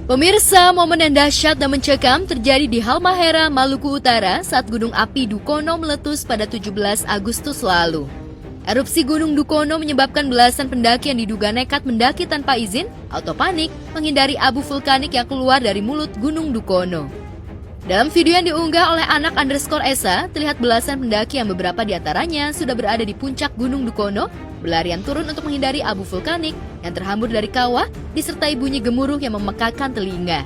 Pemirsa, momen yang dahsyat dan mencekam terjadi di Halmahera, Maluku Utara saat gunung api Dukono meletus pada 17 Agustus lalu. Erupsi Gunung Dukono menyebabkan belasan pendaki yang diduga nekat mendaki tanpa izin atau panik menghindari abu vulkanik yang keluar dari mulut Gunung Dukono. Dalam video yang diunggah oleh anak_Esa, terlihat belasan pendaki yang beberapa di antaranya sudah berada di puncak Gunung Dukono, berlarian turun untuk menghindari abu vulkanik yang terhambur dari kawah, disertai bunyi gemuruh yang memekakan telinga.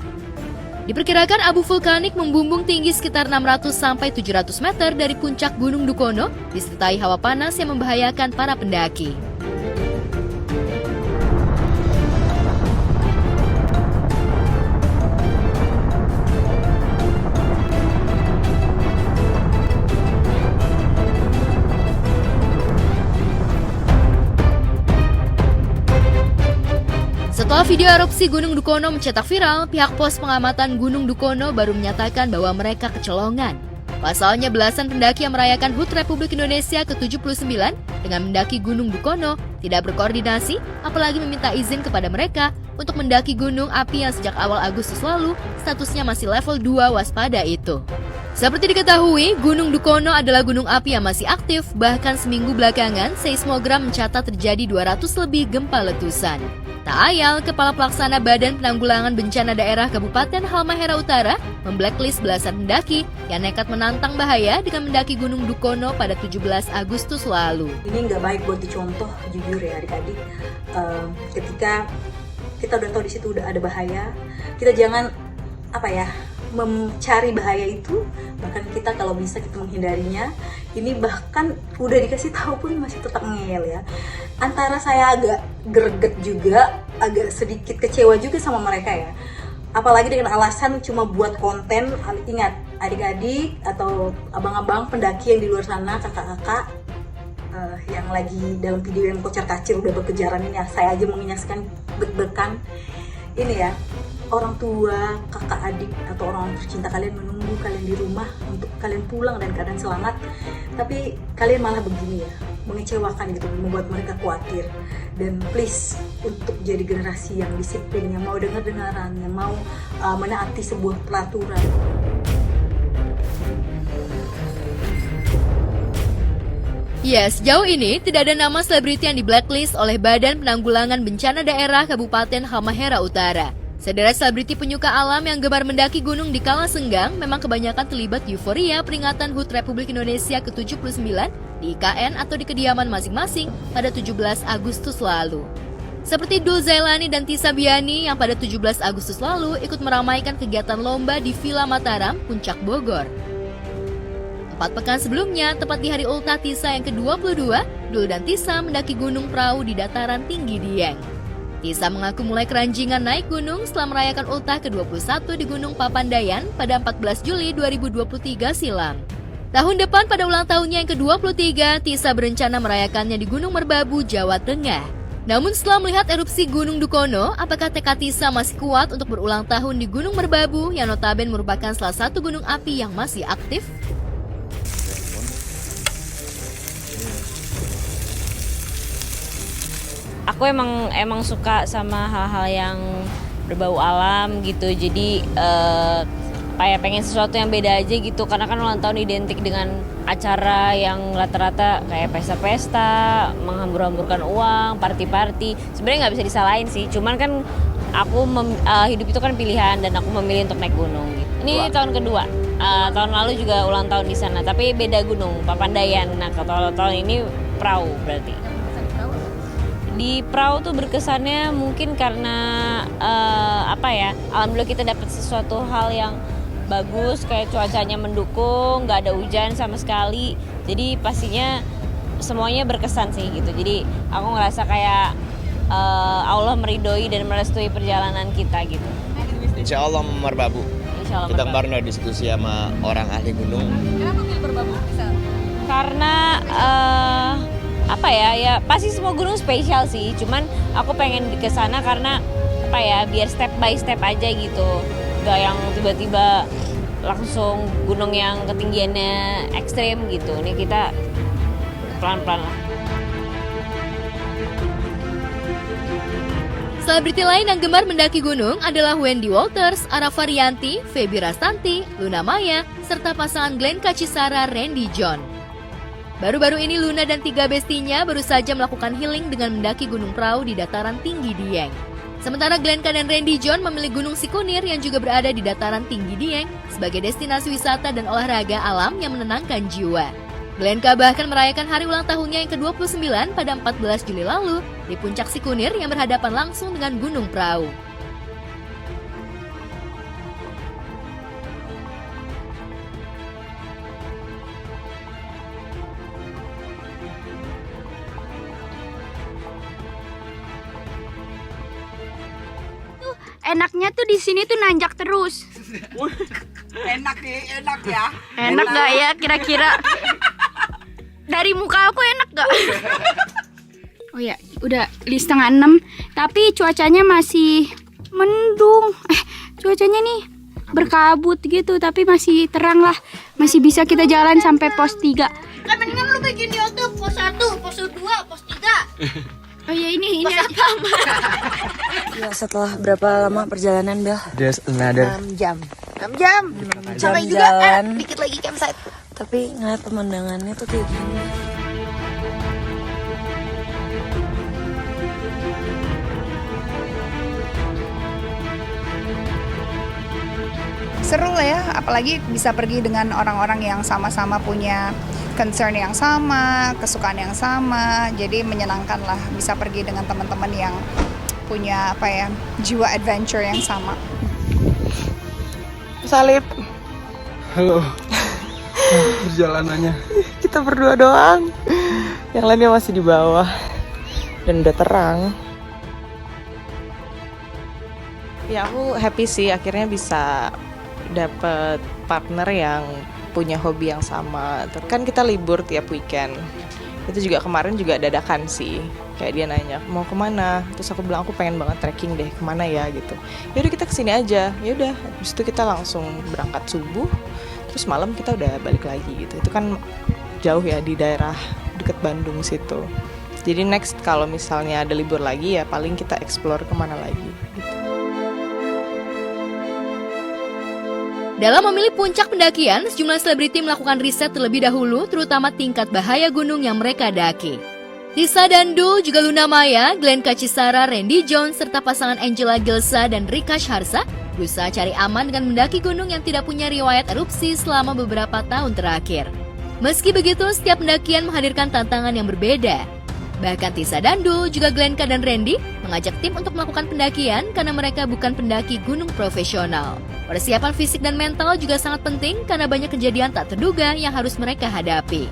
Diperkirakan abu vulkanik membumbung tinggi sekitar 600-700 meter dari puncak Gunung Dukono, disertai hawa panas yang membahayakan para pendaki. Setelah video erupsi Gunung Dukono mencetak viral, pihak pos pengamatan Gunung Dukono baru menyatakan bahwa mereka kecolongan. Pasalnya belasan pendaki yang merayakan HUT Republik Indonesia ke-79 dengan mendaki Gunung Dukono tidak berkoordinasi, apalagi meminta izin kepada mereka untuk mendaki gunung api yang sejak awal Agustus lalu statusnya masih level 2 waspada itu. Seperti diketahui, Gunung Dukono adalah gunung api yang masih aktif, bahkan seminggu belakangan seismogram mencatat terjadi 200 lebih gempa letusan. Tak ayal, Kepala Pelaksana Badan Penanggulangan Bencana Daerah Kabupaten Halmahera Utara memblacklist belasan pendaki yang nekat menantang bahaya dengan mendaki Gunung Dukono pada 17 Agustus lalu. Ini nggak baik buat dicontoh, jujur ya adik-adik. Ketika kita udah tahu di situ udah ada bahaya, kita jangan mencari bahaya itu. Bahkan kita kalau bisa kita menghindarinya. Ini bahkan udah dikasih tahu pun masih tetap ngeyel ya. Antara saya agak greget juga, agak sedikit kecewa juga sama mereka ya. Apalagi dengan alasan cuma buat konten. Ingat adik-adik atau abang-abang pendaki yang di luar sana, kakak-kakak yang lagi dalam video yang kocar-kacir udah berkejaran ini ya, saya aja menginyakan deg-degan. Ini ya, orang tua, kakak adik atau orang tercinta kalian menunggu kalian di rumah untuk kalian pulang dan keadaan selamat, tapi kalian malah begini ya, mengecewakan gitu, membuat mereka khawatir. Dan please, untuk jadi generasi yang disiplin, yang mau dengar-dengaran, yang mau menaati sebuah peraturan. Ya, sejauh ini tidak ada nama selebriti yang di blacklist oleh Badan Penanggulangan Bencana Daerah Kabupaten Halmahera Utara. Sederet selebriti penyuka alam yang gemar mendaki gunung di kala senggang memang kebanyakan terlibat euforia peringatan HUT Republik Indonesia ke-79 di IKN atau di kediaman masing-masing pada 17 Agustus lalu. Seperti Dul Zailani dan Tisa Biani yang pada 17 Agustus lalu ikut meramaikan kegiatan lomba di Villa Mataram, Puncak Bogor. 4 pekan sebelumnya, tepat di hari ultah Tisa yang ke-22, Dul dan Tisa mendaki Gunung Prau di dataran tinggi Dieng. Tisa mengaku mulai keranjingan naik gunung setelah merayakan ultah ke-21 di Gunung Papandayan pada 14 Juli 2023 silam. Tahun depan pada ulang tahunnya yang ke-23, Tisa berencana merayakannya di Gunung Merbabu, Jawa Tengah. Namun setelah melihat erupsi Gunung Dukono, apakah tekad Tisa masih kuat untuk berulang tahun di Gunung Merbabu yang notabene merupakan salah satu gunung api yang masih aktif? Aku emang suka sama hal-hal yang berbau alam gitu, jadi pengen sesuatu yang beda aja gitu, karena kan ulang tahun identik dengan acara yang rata-rata kayak pesta-pesta, menghambur-hamburkan uang, party-party. Sebenarnya nggak bisa disalahin sih, cuman kan aku hidup itu kan pilihan dan aku memilih untuk naik gunung gitu. Ini tahun kedua. Tahun lalu juga ulang tahun di sana, tapi beda gunung, Papandayan. Nah, kalau tahun ini Prau berarti. Di Prau tuh berkesannya mungkin karena alhamdulillah kita dapat sesuatu hal yang bagus, kayak cuacanya mendukung, nggak ada hujan sama sekali, jadi pastinya semuanya berkesan sih gitu. Jadi aku ngerasa kayak Allah meridhoi dan merestui perjalanan kita gitu. Insya Allah Merbabu. Insya Allah Kita Merbabu. kemarin udah diskusi sama orang ahli gunung. Kenapa pilih Merbabu? Karena ya pasti semua gunung spesial sih, cuman aku pengen ke sana karena biar step by step aja gitu, gak yang tiba-tiba langsung gunung yang ketinggiannya ekstrim gitu. Ini kita pelan-pelan lah. Selebriti lain yang gemar mendaki gunung adalah Wendy Walters, Arafa Rianti, Feby Rastanti, Luna Maya, serta pasangan Glenn Kacisara, Randy John. Baru-baru ini Luna dan 3 bestinya baru saja melakukan healing dengan mendaki gunung perahu di dataran tinggi Dieng. Sementara Glenka dan Randy John memilih Gunung Sikunir yang juga berada di dataran tinggi Dieng sebagai destinasi wisata dan olahraga alam yang menenangkan jiwa. Glenka bahkan merayakan hari ulang tahunnya yang ke-29 pada 14 Juli lalu di puncak Sikunir yang berhadapan langsung dengan Gunung Perahu. Enaknya tuh di sini tuh nanjak terus. Enak ya. Enak gak ya kira-kira? Dari muka aku enak gak? Oh ya, udah 5:30, tapi cuacanya masih mendung. Cuacanya nih berkabut gitu, tapi masih terang lah. Masih bisa kita jalan sampai pos 3. Kan mendingan lu bikin YouTube pos 1, pos 2, pos 3. Oh ya ini aja. Ya, setelah berapa lama perjalanan, Bel? Just another 6 jam. 6 jam. Sampai juga jalan. dikit lagi campsite. Tapi ngeliat pemandangannya tuh kayak gini. Seru lah ya, apalagi bisa pergi dengan orang-orang yang sama-sama punya concern yang sama, kesukaan yang sama. Jadi menyenangkan lah bisa pergi dengan teman-teman yang punya jiwa adventure yang sama. Salib, halo. Perjalanannya kita berdua doang. Yang lainnya masih di bawah. Dan udah terang. Ya aku happy sih akhirnya bisa dapet partner yang punya hobi yang sama. Kan kita libur tiap weekend. Itu juga kemarin juga dadakan sih. Kayak dia nanya mau kemana, terus aku bilang aku pengen banget trekking deh, kemana ya gitu. Yaudah kita kesini aja. Yaudah, habis itu kita langsung berangkat subuh. Terus malam kita udah balik lagi gitu. Itu kan jauh ya di daerah deket Bandung situ. Jadi next kalau misalnya ada libur lagi ya paling kita explore kemana lagi gitu. Dalam memilih puncak pendakian, sejumlah selebriti melakukan riset terlebih dahulu, terutama tingkat bahaya gunung yang mereka daki. Tisa Dandul, juga Luna Maya, Glenn Kacisara, Randy John, serta pasangan Angela Gilsa dan Rika Sharsa berusaha cari aman dengan mendaki gunung yang tidak punya riwayat erupsi selama beberapa tahun terakhir. Meski begitu, setiap pendakian menghadirkan tantangan yang berbeda. Bahkan Tisa Dandul, juga Glenka dan Randy mengajak tim untuk melakukan pendakian karena mereka bukan pendaki gunung profesional. Persiapan fisik dan mental juga sangat penting karena banyak kejadian tak terduga yang harus mereka hadapi.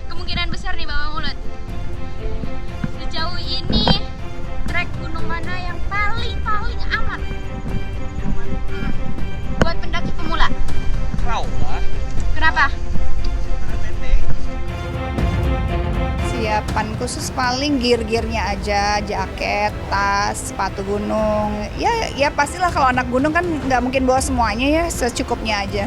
Kemungkinan besar nih Bapak Mulut. Sejauh ini trek gunung mana yang paling aman? Buat pendaki pemula. Perahu lah. Kenapa? Siapan khusus paling gear-gearnya aja, jaket, tas, sepatu gunung. Ya pastilah kalau anak gunung kan nggak mungkin bawa semuanya ya, secukupnya aja.